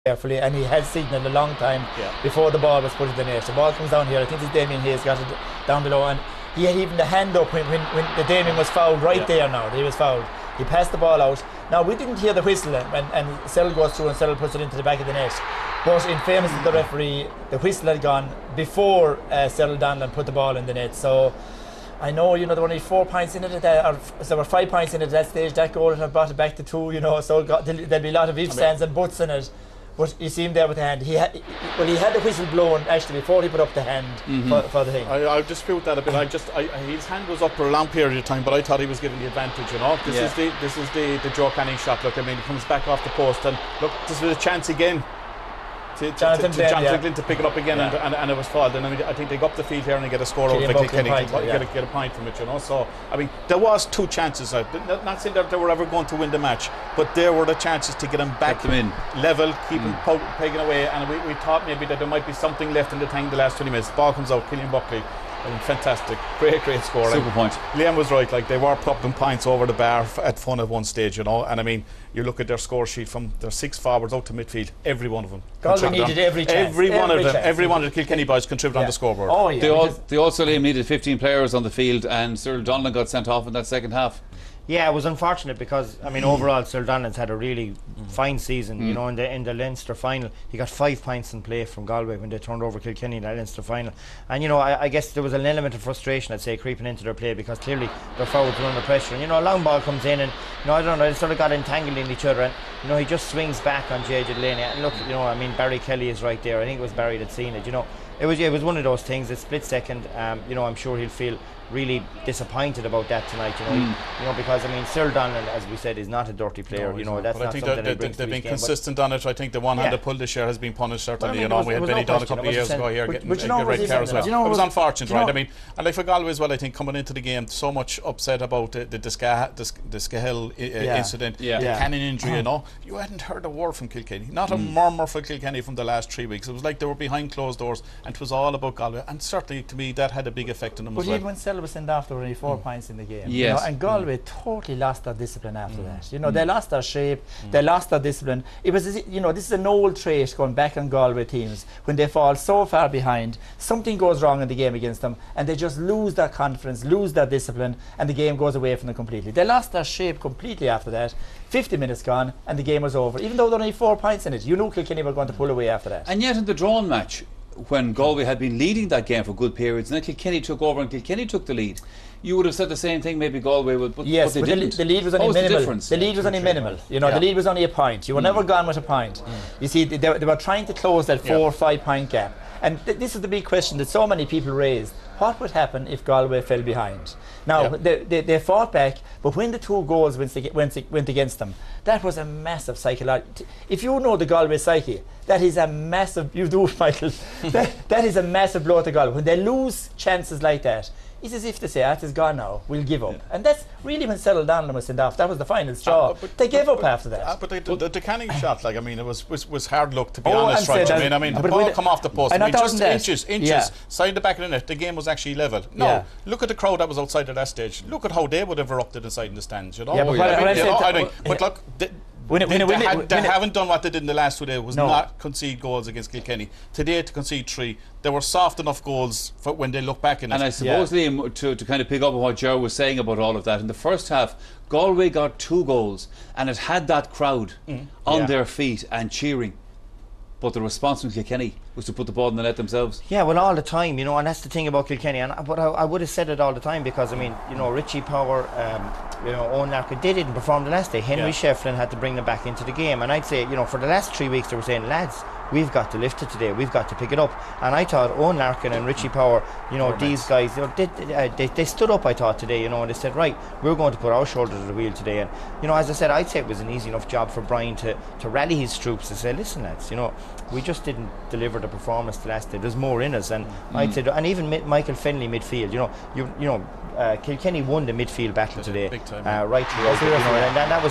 carefully, and he had signalled a long time before the ball was put in the net. The ball comes down here. I think it's Damien Hayes got it down below, and he had even the hand up when the Damien was fouled right there. Now he was fouled. He passed the ball out. Now we didn't hear the whistle, and Cyril goes through and Cyril puts it into the back of the net. But in fairness to the referee, the whistle had gone before Cyril Donlan put the ball in the net. So I know, there were only 4 points in it, or there were 5 points in it at that stage. That goal had brought it back to 2, so there'll be a lot of ifs, ands and buts in it. But you see him there with the hand. He had the whistle blown actually before he put up the hand for the thing. I'll dispute that a bit. His hand was up for a long period of time, but I thought he was given the advantage. This is the Joe Canning shot. Look, I mean, he comes back off the post, and look, this was a chance again to Jonathan Glynn to pick it up again, and it was fouled. And I mean, I think they go up the field here and they get a score over Kilkenny, get a point from it. So I mean, there was 2 chances. Not saying that they were ever going to win the match, but there were the chances to get them back level, keep them pegging away. And we thought maybe that there might be something left in the tank the last 20 minutes. Ball comes out, Killian Buckley. I mean, fantastic, great score. Super point. Liam was right. Like, they were popping points over the bar at fun at one stage, And I mean, you look at their score sheet from their 6 forwards out to midfield. Every one of them. Galway needed every chance. Every one of the Kilkenny boys contributed on the scoreboard. Oh yeah. They also needed 15 players on the field, and Cyril Donlan got sent off in that second half. Yeah, it was unfortunate because I mean overall Cyril Donlan's had a really fine season. In the Leinster final, he got 5 points in play from Galway when they turned over Kilkenny in that Leinster final. And I guess there was an element of frustration, I'd say, creeping into their play because clearly their forwards were under pressure. And a long ball comes in, and I don't know, they sort of got entangled in each other, and he just swings back on JJ Delaney. And look, I mean, Barry Kelly is right there. I think it was Barry that seen it. It was one of those things. A split second. I'm sure he'll feel really disappointed about that tonight. Because I mean, Cyril Donlan, as we said, is not a dirty player. That's not something that brings to they've been game, consistent on it. I think the one-handed pull this year has been punished certainly. We had Benny Dunn a couple of years ago here getting a red card as well. It was unfortunate, right? I mean, and like for Galway as well, I think coming into the game, so much upset about the Scahill incident, the Cannon injury. You hadn't heard a word from Kilkenny, not a murmur for Kilkenny from the last 3 weeks. It was like they were behind closed doors, and it was all about Galway. And certainly, to me, that had a big effect on them as well. But even when Cyril was sent off, there were only 4 points in the game. Yes. And Galway totally lost their discipline after that. They lost their shape, they lost their discipline. It was, this is an old trait going back on Galway teams. When they fall so far behind, something goes wrong in the game against them, and they just lose their confidence, lose their discipline, and the game goes away from them completely. They lost their shape completely after that. 50 minutes gone, and the game was over. Even though there were only 4 points in it, Kilkenny were going to pull away after that. And yet in the drawn match, when Galway had been leading that game for good periods, and then Kilkenny took over and Kilkenny took the lead, you would have said the same thing maybe Galway would, but yes, they didn't. The lead was only minimal. The lead was only minimal. The lead was only a point. You were never gone with a point. You see, they were trying to close that 4 or 5 point gap. And this is the big question that so many people raised. What would happen if Galway fell behind? Now, they fought back, but when the 2 goals went against them, that was a massive psychological... If you know the Galway psyche, that is a massive... You do, Michael. that is a massive blow to Galway. When they lose chances like that, it's as if they say, it's gone now, we'll give up. And that's really when Cyril Donlan was sent off. That was the final straw. They gave up after that. But the Canning shot, like, I mean, it was hard luck, to be honest, right? I mean, the ball come off the post. I mean, just inches, side the back of the net. The game was actually level. No, look at the crowd that was outside at that stage. Look at how they would have erupted inside in the stands, But look, they haven't done what they did in the last 2 days, was not concede goals against Kilkenny. Today, to concede 3, they were soft enough goals for when they look back in it. And I suppose, Liam, to kind of pick up on what Ger was saying about all of that, in the first half, Galway got 2 goals, and it had that crowd on their feet and cheering. But the response from Kilkenny was to put the ball in the net themselves. Yeah, well, all the time, and that's the thing about Kilkenny. But I would have said it all the time because, I mean, Richie Power, Owen Larkin, they didn't perform the last day. Henry Shefflin had to bring them back into the game. And I'd say, for the last 3 weeks, they were saying, lads, we've got to lift it today, we've got to pick it up. And I thought Owen Larkin and Richie Power, these guys, they stood up, I thought, today, and they said, right, we're going to put our shoulder to the wheel today. And, as I said, I'd say it was an easy enough job for Brian to rally his troops to say, listen, lads, we just didn't deliver the performance the last day. There's more in us. And I'd say, and even Michael Fennelly midfield, Kilkenny won the midfield battle today, big time, right throughout.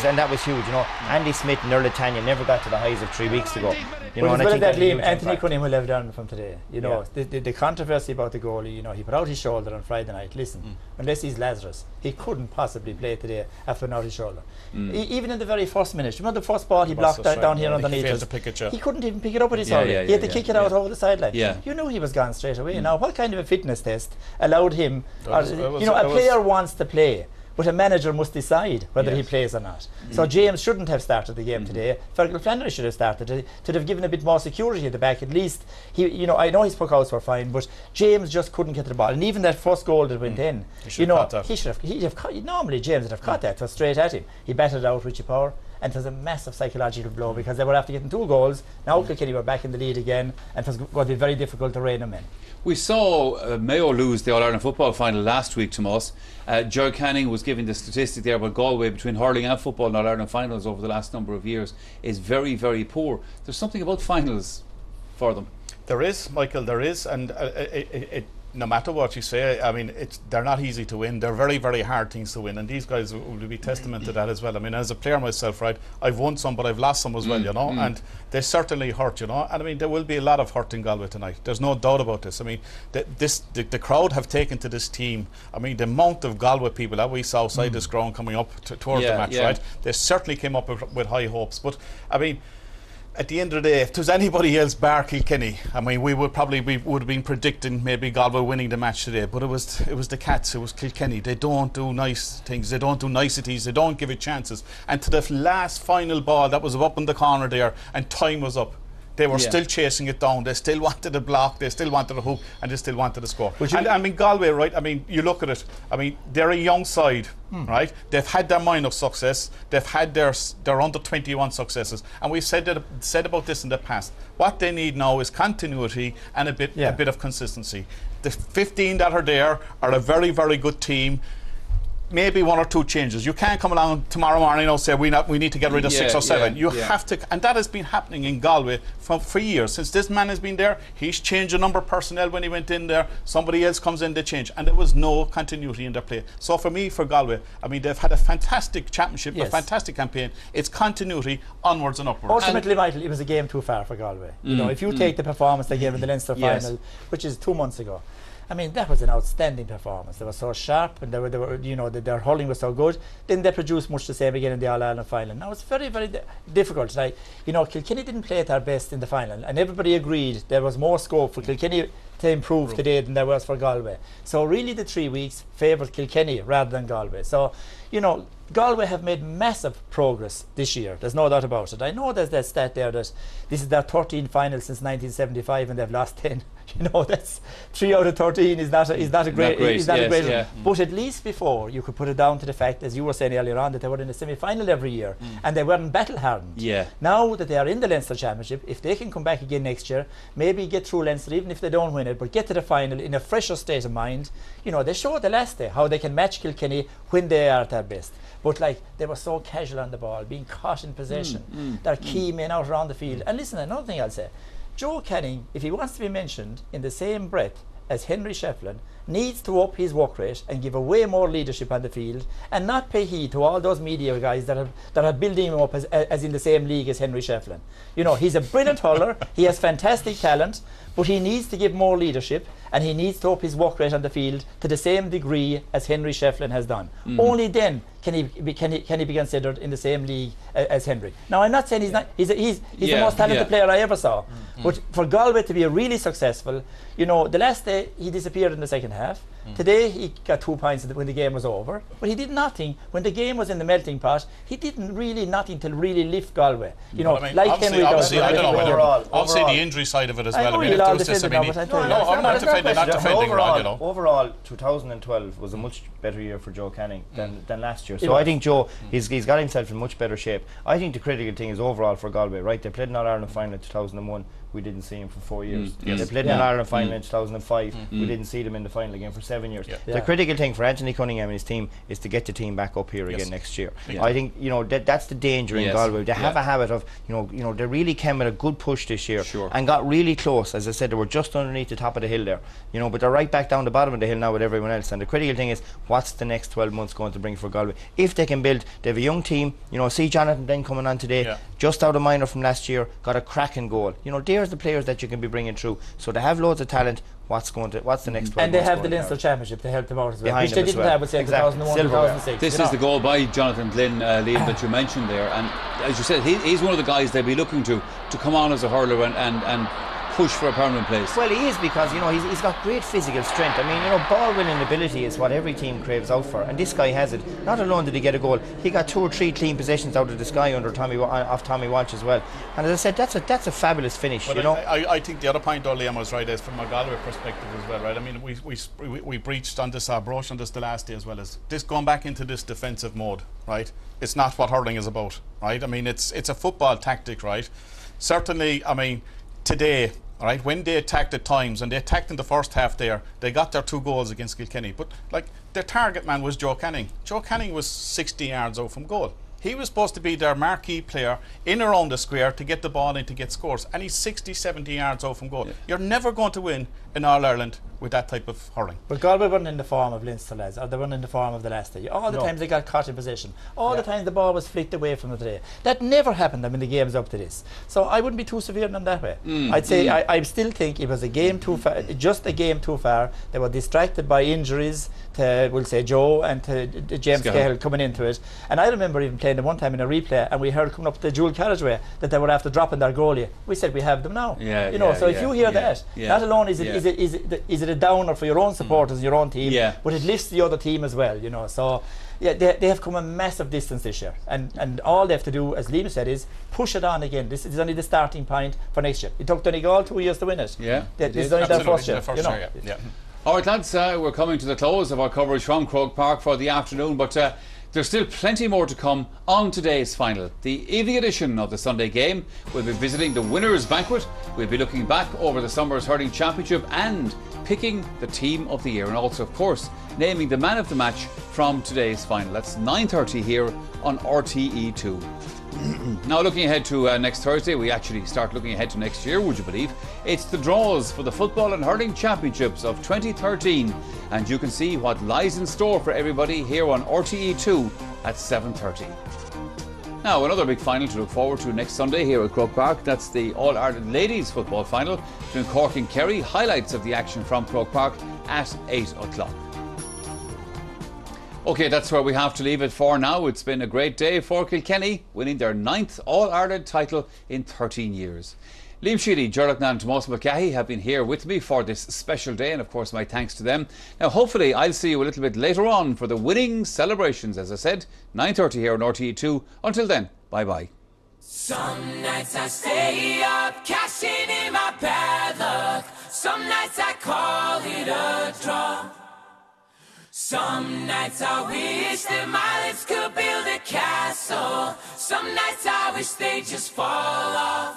And that was huge. Andy Smith and Erla Tanya never got to the highs of 3 weeks ago. And put it that had a huge Liam, Anthony impact. Cunningham will have learned from today. You know, the controversy about the goalie, you know, he put out his shoulder on Friday night. Listen, unless he's Lazarus, he couldn't possibly play today after putting out his shoulder. Even in the very first minute, remember the first ball he blocked down here underneath us? He couldn't even pick it up with his shoulder. He had to kick it out over the sideline. You knew he was gone straight away. Now, what kind of a fitness test allowed him? You know, a player wants to play, but a manager must decide whether he plays or not. So James shouldn't have started the game today. Fergal Flannery should have started to have given a bit more security at the back. At least he, you know, I know his puckouts were fine, but James just couldn't get to the ball. And even that first goal that went in, you know, he'd have caught, normally James would have caught that. It was straight at him. He batted out Richie Power, and it was a massive psychological blow because they were after getting 2 goals. Now Kilkenny were back in the lead again, and it was going to be very difficult to rein them in. We saw Mayo lose the All-Ireland football final last week to us. Joe Canning was giving the statistic there about Galway between hurling and football in All-Ireland finals over the last number of years is very, very poor. There's something about finals for them. There is, Michael, there is, and no matter what you say, I mean, they're not easy to win. They're very, very hard things to win, and these guys will be testament to that as well. I mean, as a player myself, right, I've won some, but I've lost some as well, you know, and they certainly hurt, you know. And I mean, there will be a lot of hurt in Galway tonight. There's no doubt about this. I mean, the crowd have taken to this team. I mean, the amount of Galway people that we saw outside this ground coming up towards the match, right? They certainly came up with high hopes. But I mean, at the end of the day, if there's anybody else bar Kilkenny, I mean, we would have been predicting maybe Galway winning the match today, but it was the Cats, it was Kilkenny. They don't do nice things, they don't do niceties, they don't give it chances. And to the last final ball that was up in the corner there, and time was up, they were still chasing it down. They still wanted the block, they still wanted the hook, and they still wanted the score. And I mean, Galway, right, I mean, you look at it, I mean, they're a young side, right? They've had their minor success, they've had their under 21 successes, and we've said about this in the past. What they need now is continuity and a bit of consistency. The 15 that are there are a very, very good team. Maybe 1 or 2 changes. You can't come along tomorrow morning and say we need to get rid of 6 or 7. You have to, and that has been happening in Galway for years. Since this man has been there, he's changed a number of personnel when he went in there. Somebody else comes in, they change, and there was no continuity in their play. So for me, for Galway, I mean, they've had a fantastic championship, a fantastic campaign. It's continuity onwards and upwards. Ultimately, Michael, it was a game too far for Galway. You know, if you take the performance they gave in the Leinster final, which is 2 months ago. I mean, that was an outstanding performance. They were so sharp, and they were you know, their hurling was so good. Then they produced much the same again in the All-Ireland final. Now it's very, very difficult. Like, you know, Kilkenny didn't play at their best in the final, and everybody agreed there was more scope for Kilkenny to improve today than there was for Galway. So really, the 3 weeks favoured Kilkenny rather than Galway. So, you know, Galway have made massive progress this year. There's no doubt about it. I know there's that stat there that this is their 13th final since 1975, and they've lost 10. You know, that's 3 out of 13 is not a great. But at least before, you could put it down to the fact, as you were saying earlier on, that they were in the semi-final every year, and they weren't battle hardened. Now that they are in the Leinster Championship, if they can come back again next year, maybe get through Leinster, even if they don't win it, but get to the final in a fresher state of mind. You know, they showed the last day how they can match Kilkenny when they are at their best. But like, they were so casual on the ball, being caught in possession. Their key men out around the field. And listen, another thing I'll say, Joe Canning, if he wants to be mentioned in the same breath as Henry Shefflin, needs to up his work rate and give away more leadership on the field, and not pay heed to all those media guys that are building him up as in the same league as Henry Shefflin. You know, he's a brilliant hurler, he has fantastic talent, but he needs to give more leadership, and he needs to up his work rate on the field to the same degree as Henry Shefflin has done. Only then can he be considered in the same league as Henry. Now, I'm not saying he's not. He's the most talented player I ever saw. But for Galway to be really successful, you know, the last day he disappeared in the second half. Today he got 2 points when the game was over, but he did nothing when the game was in the melting pot. He didn't really nothing to really lift Galway. You know, I mean, like Henry does. I don't know whether I'll say the injury side of it as well. I mean, I'm not defending Ron. Overall, 2012 was a much better year for Joe Canning than last year. So I think Joe, he's got himself in much better shape. I think the critical thing is overall for Galway, right? They played an All-Ireland final in 2001. We didn't see him for 4 years. They played an All-Ireland final final in 2005. We didn't see them in the final again for 7 years. The critical thing for Anthony Cunningham and his team is to get the team back up here again next year. I think that's the danger in Galway. They have a habit of they really came with a good push this year and got really close. As I said, they were just underneath the top of the hill there. But they're right back down the bottom of the hill now with everyone else. And the critical thing is, what's the next 12 months going to bring for Galway? If they can build, they have a young team. See Jonathan then coming on today, just out of minor from last year, got a cracking goal. There's the players that you can be bringing through. So they have loads of talent. What's the next 12 and they months have the Leinster Championship to help them out as well, behind which they didn't have with 2001, 2006. This is the goal by Jonathan Glynn, Liam, that you mentioned there, and as you said, he's one of the guys they'll be looking to come on as a hurler and push for a permanent place. Well, he is, because he's got great physical strength. Ball winning ability is what every team craves out for, and this guy has it. Not alone did he get a goal, he got 2 or 3 clean possessions out of the sky under Tommy Walsh as well. And as I said, that's a fabulous finish. I think the other point, though, Liam was right, is from a Galway perspective as well, right? We breached on this, broached on this the last day as well, as this going back into this defensive mode, right? It's not what hurling is about, right? It's a football tactic, right? Certainly, today, all right, when they attacked at times, and they attacked in the first half there, they got their 2 goals against Kilkenny. But their target man was Joe Canning. Joe Canning was 60 yards out from goal. He was supposed to be their marquee player in around the square to get the ball in to get scores, and he's 60, 70 yards out from goal. You're never going to win in All-Ireland with that type of hurling. But Galway weren't in the form of Leinster, lads, or they weren't in the form of the last day. All the times they got caught in possession, all the times the ball was flicked away from the today. That never happened in the games up to this. So I wouldn't be too severe on them that way. I'd say I still think it was a game too far, just a game too far. They were distracted by injuries to, we'll say, Joe and to James Cahill coming into it. And I remember even playing them one time in a replay, and we heard coming up the dual carriageway that they were after dropping their goalie. We said, we have them now. So if you hear that, not alone is it a downer for your own supporters and your own team, but it lifts the other team as well. So they have come a massive distance this year, and all they have to do, as Liam said, is push it on again. This is only the starting point for next year. It took Donegal 2 years to win it. This is only their first year. All right, lads, we're coming to the close of our coverage from Croke Park for the afternoon, but there's still plenty more to come on today's final. The evening edition of the Sunday game, we'll be visiting the winners' banquet, we'll be looking back over the summer's hurling championship and picking the team of the year, and also, of course, naming the man of the match from today's final. That's 9:30 here on RTE2. Now, looking ahead to next Thursday, we actually start looking ahead to next year, would you believe? It's the draws for the Football and Hurling Championships of 2013, and you can see what lies in store for everybody here on RTE2 at 7:30. Now, another big final to look forward to next Sunday here at Croke Park. That's the All-Ireland Ladies Football Final between Cork and Kerry. Highlights of the action from Croke Park at 8 o'clock. OK, that's where we have to leave it for now. It's been a great day for Kilkenny, winning their 9th All-Ireland title in 13 years. Liam Sheedy, Gerald and Tomas Mulcahy have been here with me for this special day, and of course my thanks to them. Now hopefully I'll see you a little bit later on for the winning celebrations, as I said, 9:30 here on RTE2. Until then, bye-bye. Some nights I stay up, cashing in my bad luck. Some nights I call it a draw. Some nights I wish that my lips could build a castle. Some nights I wish they'd just fall off.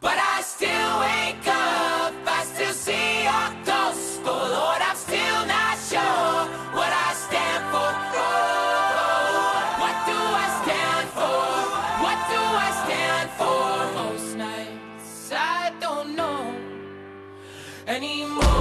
But I still wake up, I still see your gospel. Lord, I'm still not sure what I stand for. Oh, what do I stand for? What do I stand for? Most nights I don't know anymore.